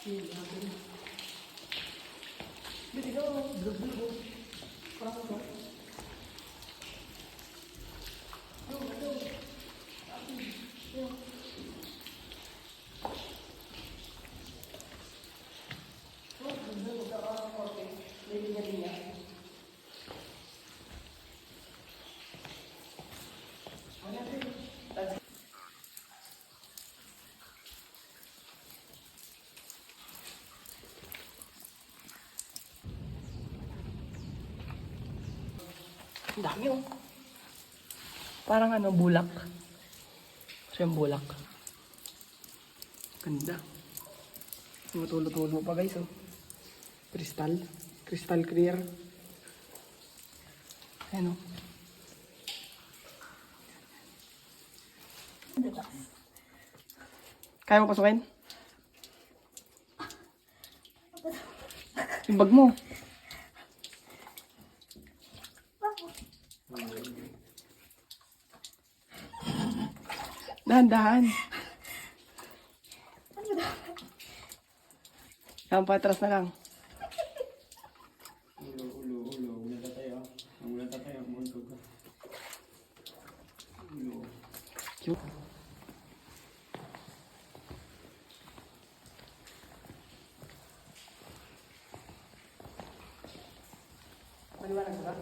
Hindi ka, bilog-bilog. Parang ka. Ang dami oh. Parang ano, bulak. Kasi yung bulak. Ganda. Tumutulo-tulo pa guys oh. Crystal. Crystal clear. Ayan oh. Kaya mo pasukin? Yung bag mo. Dahan-dahan. Yan, patras na lang. Ulo. Muna tayo. Munto ka. Ulo. Cute. Maliwanag ba?